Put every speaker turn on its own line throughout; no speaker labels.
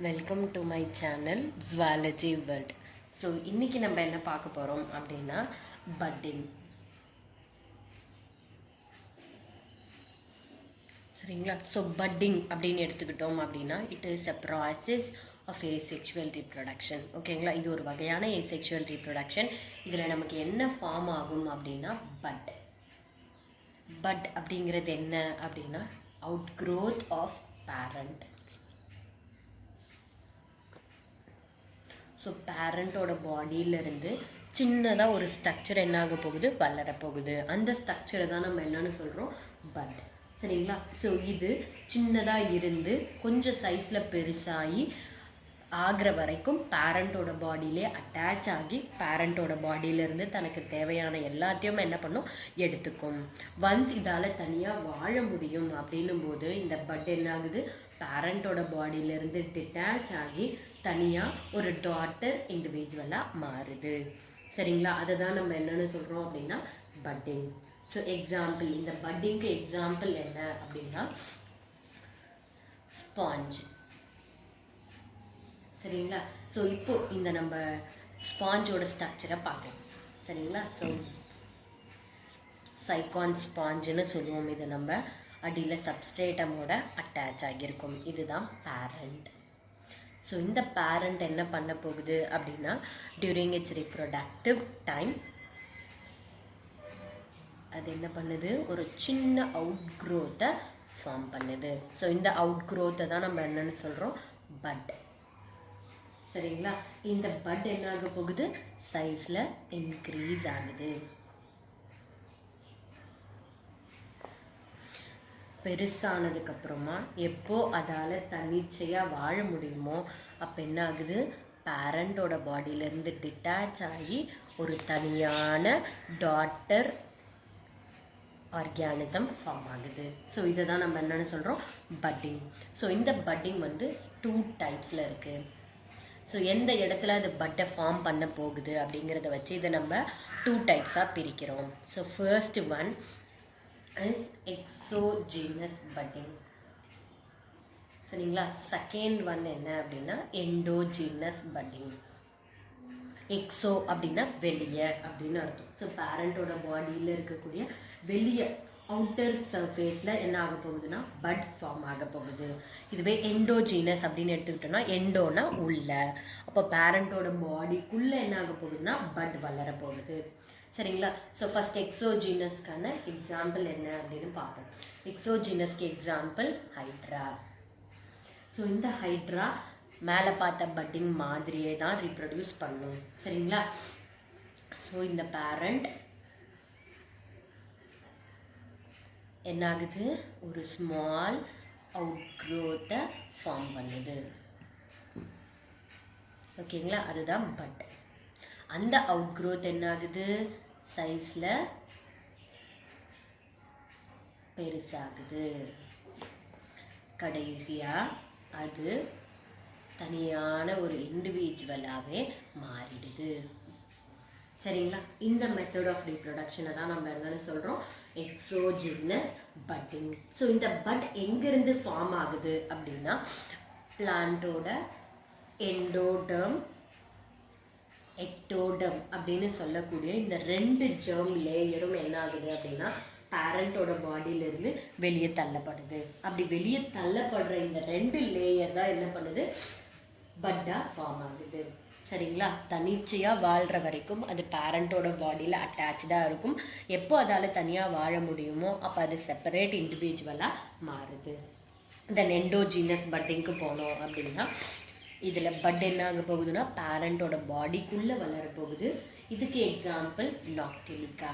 Welcome to my channel zoology world. So இன்றைக்கி நம்ம என்ன பார்க்க போகிறோம் அப்படின்னா பட்டிங். சரிங்களா? ஸோ பட்டிங் அப்படின்னு எடுத்துக்கிட்டோம் அப்படின்னா it is a process of asexual reproduction. ஓகேங்களா? இது ஒரு வகையான ஏசெக்சுவல் ரீப்ரொடக்ஷன். இதில் நமக்கு என்ன ஃபார்ம் ஆகும் அப்படின்னா பட். பட் அப்படிங்கிறது என்ன அப்படின்னா out growth of parent. So பேரண்ட்டோட பாடியிலேருந்து சின்னதாக ஒரு ஸ்ட்ரக்சர் என்ன ஆக போகுது, வளரப்போகுது. அந்த ஸ்ட்ரக்சரை தான் நம்ம என்னன்னு சொல்கிறோம், பட். சரிங்களா? ஸோ இது சின்னதாக இருந்து கொஞ்சம் சைஸில் பெருசாகி ஆகிற வரைக்கும் பேரண்ட்டோட பாடியிலே அட்டாச் ஆகி பேரண்ட்டோட பாடியிலேருந்து தனக்கு தேவையான எல்லாத்தையும் என்ன பண்ணும், எடுத்துக்கும். ஒன்ஸ் இதால் தனியாக வாழ முடியும் அப்படின்னும் போது இந்த பட் என்ன ஆகுது, பேரண்ட்டோட பாடியிலேருந்து டிட்டாச் ஆகி தனியாக ஒரு டாட்டர் இண்டிவிஜுவலாக மாறுது. சரிங்களா? அதை தான் நம்ம என்னென்னு சொல்கிறோம் அப்படின்னா பட்டிங். ஸோ எக்ஸாம்பிள், இந்த பட்டிங்க்கு எக்ஸாம்பிள் என்ன அப்படின்னா ஸ்பாஞ்ச். சரிங்களா? ஸோ இப்போ இந்த நம்ம ஸ்பாஞ்சோட ஸ்ட்ரக்சரை பார்க்கலாம். சரிங்களா? ஸோ சைக்கான் ஸ்பாஞ்சுன்னு சொல்லுவோம். இது நம்ம அடியில் சப்ஸ்ட்ரேட்டமோட அட்டாச் ஆகியிருக்கும். இதுதான் பேரண்ட். ஸோ இந்த பேரண்ட் என்ன பண்ண போகுது அப்படின்னா டியூரிங் இட்ஸ் ரிப்ரொடக்டிவ் டைம் அது என்ன பண்ணுது, ஒரு சின்ன அவுட் க்ரோத்தை ஃபார்ம் பண்ணுது. ஸோ இந்த அவுட் க்ரோத்தை தான் நம்ம என்னன்னு சொல்கிறோம், பட். சரிங்களா? இந்த பட் என்ன ஆக போகுது, சைஸில் இன்க்ரீஸ் ஆகுது. பெருசானதுக்கப்புறமா எப்போ அதால் தன்னிச்சையாக வாழ முடியுமோ அப்போ என்ன ஆகுது, பேரண்ட்டோட பாடியிலேருந்து டிட்டாச் ஆகி ஒரு தனியான டாட்டர் ஆர்கானிசம் ஃபார்ம் ஆகுது. ஸோ இதை தான் நம்ம என்னென்னு சொல்கிறோம், பட்டிங். ஸோ இந்த பட்டிங் வந்து 2 டைப்ஸில் இருக்குது. ஸோ எந்த இடத்துல அது பட்டை ஃபார்ம் பண்ண போகுது அப்படிங்கிறத வச்சு இதை நம்ம 2 டைப்ஸாக பிரிக்கிறோம். So first one is exogenous budding. சரிங்களா? செகண்ட் ஒன் என்ன அப்படின்னா எண்டோஜீனஸ் பட்டிங். எக்ஸோ அப்படின்னா வெளியே அப்படின்னு அர்த்தம். ஸோ பேரண்ட்டோட பாடியில் இருக்கக்கூடிய வெளியே அவுட்டர் சர்ஃபேஸில் என்ன ஆக போகுதுன்னா பட் ஃபார்ம் ஆக போகுது. இதுவே எண்டோஜீனஸ் அப்படின்னு எடுத்துக்கிட்டோம்னா எண்டோனா உள்ள, அப்போ பேரண்ட்டோட பாடிக்குள்ளே என்ன ஆக போகுதுன்னா பட் வளர போகுது. சரிங்களா? ஸோ ஃபஸ்ட் எக்ஸோஜீனஸ்க்கான எக்ஸாம்பிள் என்ன அப்படின்னு பார்ப்போம். எக்ஸோஜீனஸ்க்கு எக்ஸாம்பிள் ஹைட்ரா. ஸோ இந்த ஹைட்ரா மேலே பார்த்த பட்டிங் மாதிரியே தான் ரீப்ரொடியூஸ் பண்ணும். சரிங்களா? ஸோ இந்த பேரண்ட் என்ன ஆகுது, ஒரு ஸ்மால் அவுட் க்ரோத்தை ஃபார்ம் பண்ணுது. ஓகேங்களா? அதுதான் பட். அந்த அவுட் க்ரோத் என்ன ஆகுது, சைஸில் பெருசாகுது. கடைசியாக அது தனியான ஒரு இண்டிவிஜுவலாகவே மாறிடுது. சரிங்களா? இந்த மெத்தட் ஆஃப் ரீப்ரொடக்ஷனை தான் நம்ம என்னன்னு சொல்கிறோம், எக்ஸோஜினஸ் பட்டிங். ஸோ இந்த பட் எங்கேருந்து ஃபார்ம் ஆகுது அப்படின்னா பிளான்ட்டோட எண்டோடர்ம் எக்டோடம் அப்படின்னு சொல்லக்கூடிய இந்த 2 ஜெர்ம் லேயரும் என்ன ஆகுது அப்படின்னா பேரண்ட்டோட பாடியிலேருந்து வெளியே தள்ளப்படுது. அப்படி வெளியே தள்ளப்படுற இந்த 2 லேயர் தான் என்ன பண்ணுது, பட்டாக ஃபார்ம் ஆகுது. சரிங்களா? தனிச்சையாக வாழ்கிற வரைக்கும் அது பேரண்ட்டோட பாடியில் அட்டாச்சாக இருக்கும். எப்போ அதால் தனியாக வாழ முடியுமோ அப்போ அது செப்பரேட் இண்டிவிஜுவலாக மாறுது. தென் எண்டோஜீனஸ் பட்டிங்க்கு போனோம் அப்படின்னா இதில் பட் என்ன ஆக போகுதுன்னா பேரண்ட்டோட பாடிக்குள்ளே வளர போகுது. இதுக்கு எக்ஸாம்பிள் நாக்டிலிகா.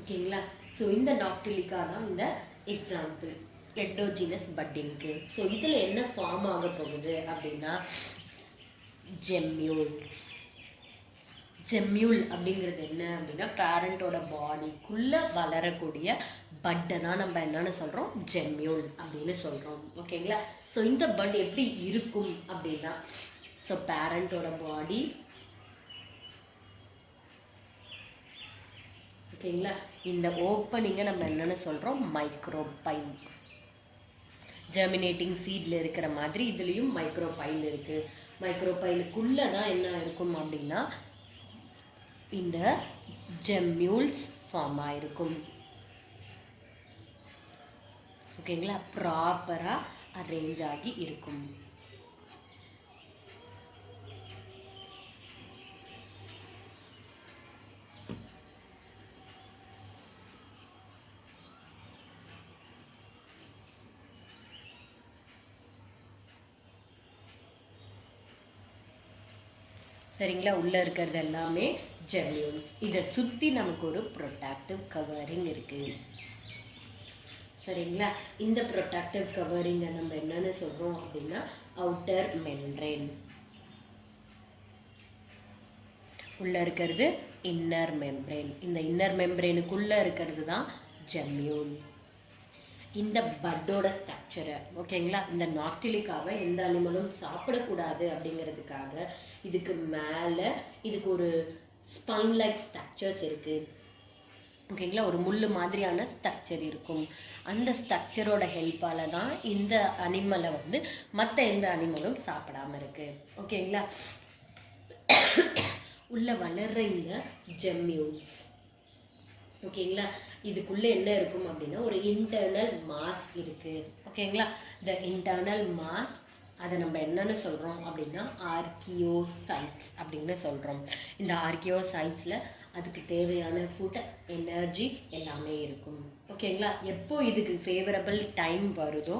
ஓகேங்களா? ஸோ இந்த நாக்டிலிகா தான் இந்த எக்ஸாம்பிள் எண்டோஜீனஸ் பட்டிங்க்கு. ஸோ இதில் என்ன ஃபார்ம் ஆக போகுது அப்படின்னா ஜெம்யூல்ஸ். ஜெம்யூல் அப்படிங்கிறது என்ன அப்படின்னா பேரண்ட்டோட பாடிக்குள்ளே வளரக்கூடிய பட்டை தான் நம்ம என்னன்னு சொல்கிறோம், ஜெம்யூல் அப்படின்னு சொல்கிறோம். ஓகேங்களா? ஸோ இந்த பட் எப்படி இருக்கும் அப்படின்னா ஸோ பேரண்ட்டோட பாடி, ஓகேங்களா, இந்த ஓப்பனிங்கை நம்ம என்னென்னு சொல்கிறோம், மைக்ரோபைல். ஜெர்மினேட்டிங் சீடில் இருக்கிற மாதிரி இதுலேயும் மைக்ரோபைல் இருக்குது. மைக்ரோபைலுக்குள்ளே தான் என்ன இருக்கும் அப்படின்னா இந்த ஜெம்யூல்ஸ் ஃபார்ம் ஆகிருக்கும். ஓகேங்களா, ப்ராப்பராக அரேஞ்ச் ஆகி இருக்கும். சரிங்களா, உள்ளே இருக்கிறது எல்லாமே ஜெம்யூல்ஸ். இதை சுற்றி நமக்கு ஒரு ப்ரொடக்டிவ் கவரிங் இருக்குது. சரிங்களா, இந்த ப்ரொடக்டிவ் கவரிங்கை நம்ம என்னென்னு சொல்கிறோம் அப்படின்னா அவுட்டர் மெம்ப்ரேன். உள்ளே இருக்கிறது இன்னர் மெம்ப்ரேன். இந்த இன்னர் மெம்ப்ரேனுக்குள்ளே இருக்கிறது தான் ஜெம்யூல். இந்த பட்டோட ஸ்ட்ரக்சரை ஓகேங்களா, இந்த நாக்டிலிக்காவை எந்த அனிமலும் சாப்பிடக்கூடாது அப்படிங்கிறதுக்காக இதுக்கு மேலே இதுக்கு ஒரு ஸ்பைன் லைக் ஸ்ட்ரக்சர்ஸ் இருக்குது. ஓகேங்களா, ஒரு முள் மாதிரியான ஸ்ட்ரக்சர் இருக்கும். அந்த ஸ்ட்ரக்சரோட ஹெல்ப்பால் தான் இந்த அனிமலை வந்து மற்ற எந்த அனிமலும் சாப்பிடாமல் இருக்குது. ஓகேங்களா, உள்ள வளர்கிற இந்த ஜெம்யூல்ஸ். ஓகேங்களா, இதுக்குள்ளே என்ன இருக்கும் அப்படின்னா ஒரு இன்டர்னல் மாஸ் இருக்குது. ஓகேங்களா, இந்த இன்டர்னல் மாஸ் அதை நம்ம என்னென்னு சொல்கிறோம் அப்படின்னா ஆர்கியோசைட்ஸ் அப்படின்னு சொல்கிறோம். இந்த ஆர்கியோசைட்ஸில் அதுக்கு தேவையான ஃபுட், எனர்ஜி எல்லாமே இருக்கும். ஓகேங்களா, எப்போ இதுக்கு ஃபேவரபிள் டைம் வருதோ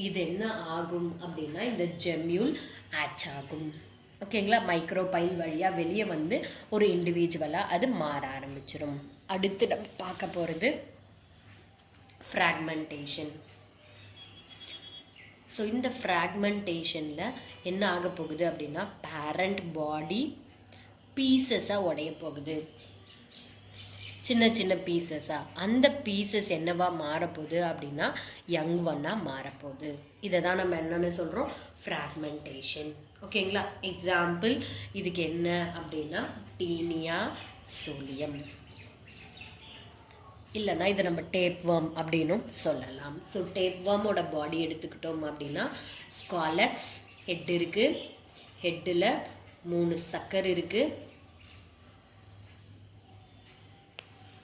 இது என்ன ஆகும் அப்படின்னா இந்த ஜெம்யூல் ஆச் ஆகும். ஓகேங்களா, மைக்ரோபைல் வழியாக வெளியே வந்து ஒரு இண்டிவிஜுவலாக அது மாற ஆரம்பிச்சிடும். அடுத்து நம்ம பார்க்க போகிறது ஃப்ராக்மெண்டேஷன். ஸோ இந்த ஃப்ராக்மெண்டேஷனில் என்ன ஆக போகுது அப்படின்னா பேரண்ட் பாடி பீசஸாக உடைய போகுது, சின்ன சின்ன பீசஸாக. அந்த பீசஸ் என்னவா மாறப்போகுது அப்படின்னா யங் ஒன்னாக மாறப்போகுது. இதை தான் நம்ம என்னென்னு சொல்கிறோம் ஃப்ராக்மெண்டேஷன். ஓகேங்களா, எக்ஸாம்பிள் இதுக்கு என்ன அப்படின்னா டீனியா சோலியம், இல்லைன்னா இதை நம்ம டேப் வார்ம் அப்படின்னும் சொல்லலாம். ஸோ டேப் வார்மோட பாடி எடுத்துக்கிட்டோம் அப்படின்னா ஸ்காலக்ஸ் ஹெட் இருக்குது, ஹெட்டில் 3 சக்கர் இருக்குது.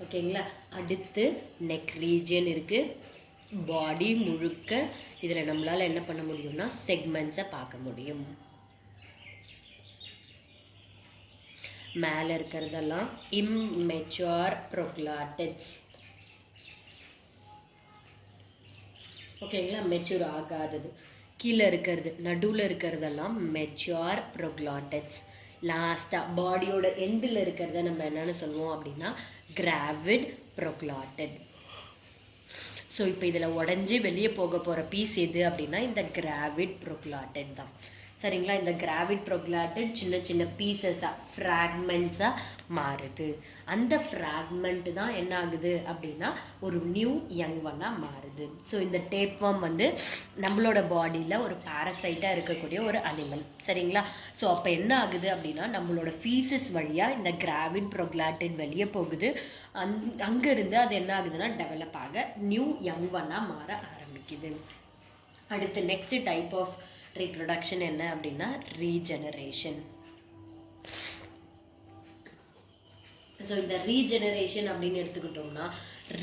ஓகேங்களா, அடுத்து நெக் ரீஜியன் இருக்குது, பாடி முழுக்க. இதில் நம்மளால் என்ன பண்ண முடியும்னா செக்மெண்ட்ஸை பார்க்க முடியும். மேலே இருக்கிறதெல்லாம் இம்மெச்சூர் ப்ரோக்ளாட்டிட்ஸ். ஓகேங்களா, மெச்சூர் ஆகாதது. கீழே இருக்கிறது நடுவில் இருக்கிறதெல்லாம் மெச்சூர் ப்ரோக்ளாட்டிட்ஸ். லாஸ்ட்டாக பாடியோட எண்டில் இருக்கிறத நம்ம என்னென்னு சொல்லுவோம் அப்படின்னா கிராவிட் ப்ரோக்ளாட்டிட். ஸோ இப்போ இதில் உடஞ்சி வெளியே போக போகிற பீஸ் எது அப்படின்னா இந்த கிராவிட் ப்ரோக்ளாட்டிட் தான். சரிங்களா, இந்த கிராவிட் ப்ரோக்ளாட்டிட் சின்ன சின்ன பீசஸாக ஃப்ராக்மெண்ட்ஸாக மாறுது. அந்த ஃப்ராக்மெண்ட் தான் என்ன ஆகுது அப்படின்னா ஒரு நியூ யங் ஒன்னாக மாறுது. ஸோ இந்த டேப்வார்ம் வந்து நம்மளோட பாடியில் ஒரு பாரசைட்டாக இருக்கக்கூடிய ஒரு அனிமல். சரிங்களா, ஸோ அப்போ என்ன ஆகுது அப்படின்னா நம்மளோட ஃபீசஸ் வழியாக இந்த கிராவிட் ப்ரோக்ளாட்டிட் வெளியே போகுது. அங்கேருந்து அது என்ன ஆகுதுன்னா டெவலப் ஆக நியூ யங் ஒன்னாக மாற ஆரம்பிக்குது. அடுத்து நெக்ஸ்ட் டைப் ஆஃப் ரீப்ரொடக்ஷன் என்ன அப்படின்னா ரீஜெனரேஷன். ஸோ இந்த ரீஜெனரேஷன் அப்படின்னு எடுத்துக்கிட்டோம்னா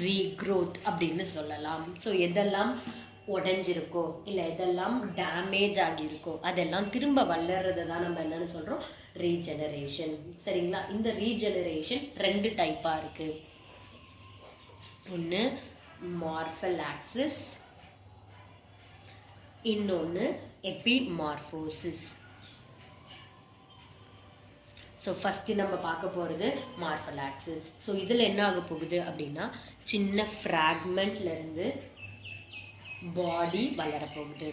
ரீக்ரோத் அப்படின்னு சொல்லலாம். ஸோ எதெல்லாம் உடஞ்சிருக்கோ இல்லை எதெல்லாம் டேமேஜ் ஆகியிருக்கோ அதெல்லாம் திரும்ப வளர்றதை தான் நம்ம என்னென்னு சொல்கிறோம் ரீஜெனரேஷன். சரிங்களா, இந்த ரீஜெனரேஷன் 2 டைப்பாக இருக்குது. ஒன்று மார்ஃபலாக்சிஸ், இன்னொன்று எபிமார்ஃபோசிஸ். ஸோ ஃபஸ்ட்டு நம்ம பார்க்க போகிறது மார்ஃபலாக்சிஸ். ஸோ இதில் என்ன ஆக போகுது அப்படின்னா சின்ன ஃப்ராக்மெண்ட்லேருந்து பாடி வளரப்போகுது.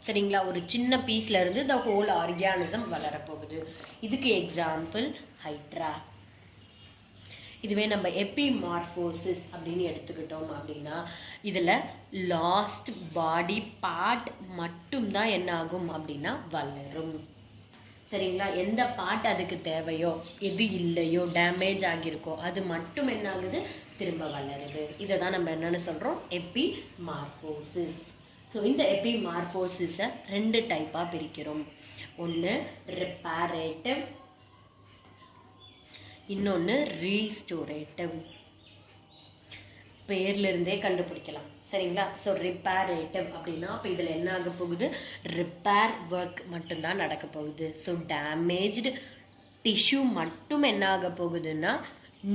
சரிங்களா, ஒரு சின்ன பீஸ்லேருந்து த ஹோல் ஆர்கானிசம் வளரப்போகுது. இதுக்கு எக்ஸாம்பிள் ஹைட்ரா. இதுவே நம்ம எபிமார்ஃபோசிஸ் அப்படின்னு எடுத்துக்கிட்டோம் அப்படின்னா இதில் லாஸ்ட் பாடி பார்ட் மட்டும்தான் என்ன ஆகும் அப்படின்னா வளரும். சரிங்களா, எந்த பார்ட் அதுக்கு தேவையோ எது இல்லையோ டேமேஜ் ஆகியிருக்கோ அது மட்டும் என்ன ஆகுது திரும்ப வளருது. இதை தான் நம்ம என்னென்னு சொல்கிறோம் எபிமார்ஃபோசிஸ். ஸோ இந்த எபிமார்ஃபோசிஸை 2 டைப்பாக பிரிக்கிறோம். ஒன்று ரிப்பேரேட்டிவ், இன்னொன்று ரீஸ்டோரேட்டிவ். பேர்லேருந்தே கண்டுபிடிக்கலாம் சரிங்களா. ஸோ ரிப்பேரேட்டிவ் அப்படின்னா இப்போ இதில் என்ன ஆக போகுது, ரிப்பேர் ஒர்க் மட்டும்தான் நடக்க போகுது. ஸோ டேமேஜ்டு டிஷ்யூ மட்டும் என்ன ஆக போகுதுன்னா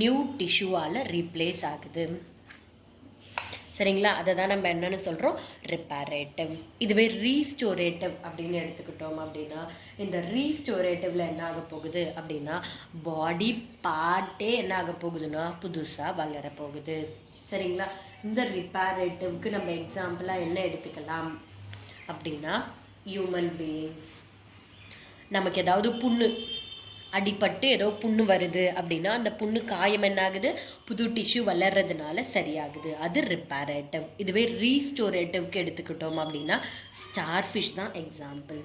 நியூ டிஷ்யூவால் ரீப்ளேஸ் ஆகுது சரிங்களா. அதை தான் நம்ம என்னென்னு சொல்கிறோம், ரிப்பேரேட்டிவ். இதுவே ரீஸ்டோரேட்டிவ் அப்படின்னு எடுத்துக்கிட்டோம் அப்படின்னா இந்த ரீஸ்டோரேட்டிவில் என்ன ஆக போகுது அப்படின்னா பாடி பார்ட்டே என்ன ஆக போகுதுன்னா புதுசாக வளர போகுது சரிங்களா. இந்த ரிப்பேரேட்டிவ்க்கு நம்ம எக்ஸாம்பிளாக என்ன எடுத்துக்கலாம் அப்படின்னா ஹியூமன் பீயிங்ஸ். நமக்கு ஏதாவது புண்ணு அடிபட்டு ஏதோ புண்ணு வருது அப்படின்னா அந்த புண்ணு காயம் என்ன ஆகுது, புது டிஷ்யூ வளர்றதுனால சரியாகுது, அது ரிப்பேரேட்டிவ். இதுவே ரீஸ்டோரேட்டிவ்க்கு எடுத்துக்கிட்டோம் அப்படின்னா ஸ்டார் ஃபிஷ் தான் எக்ஸாம்பிள்.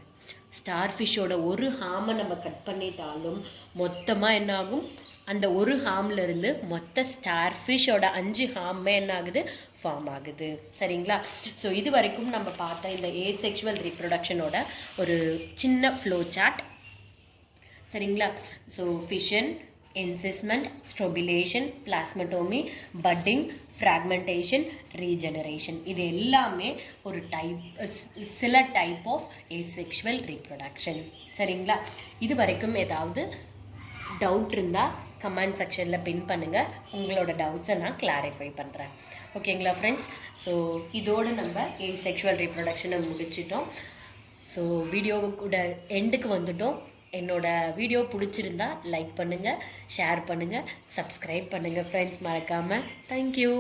ஸ்டார் ஃபிஷ்ஷோட ஒரு ஹார்மை நம்ம கட் பண்ணிட்டாலும் மொத்தமாக என்ன ஆகும், அந்த ஒரு ஹார்ம்லேருந்து மொத்த ஸ்டார் ஃபிஷ்ஷோட 5 ஹார்மே என்ன ஆகுது, ஃபார்ம் ஆகுது சரிங்களா. ஸோ இது வரைக்கும் நம்ம பார்த்த இந்த ஏசெக்சுவல் ரீப்ரொடக்ஷனோட ஒரு சின்ன ஃப்ளோ சார்ட் சரிங்களா. So fission, encystment, strobilation, plasmotomy, budding, fragmentation, regeneration, இது எல்லாமே ஒரு சில டைப் ஆஃப் ஏசெக்சுவல் ரீப்ரொடக்ஷன் சரிங்களா. இது வரைக்கும் ஏதாவது டவுட் இருந்தால் கமெண்ட் செக்ஷனில் பின் பண்ணுங்கள், உங்களோட டவுட்ஸை நான் கிளாரிஃபை பண்ணுறேன் ஓகேங்களா ஃப்ரெண்ட்ஸ். ஸோ இதோடு நம்ம ஏசெக்சுவல் ரீப்ரொடக்ஷனை முடிச்சிட்டோம். ஸோ வீடியோவுக்கூட எண்டுக்கு வந்துட்டோம். என்னோட வீடியோ பிடிச்சிருந்தா லைக் பண்ணுங்கள், ஷேர் பண்ணுங்கள், சப்ஸ்கிரைப் பண்ணுங்கள் ஃப்ரெண்ட்ஸ், மறக்காமல். தேங்க்யூ.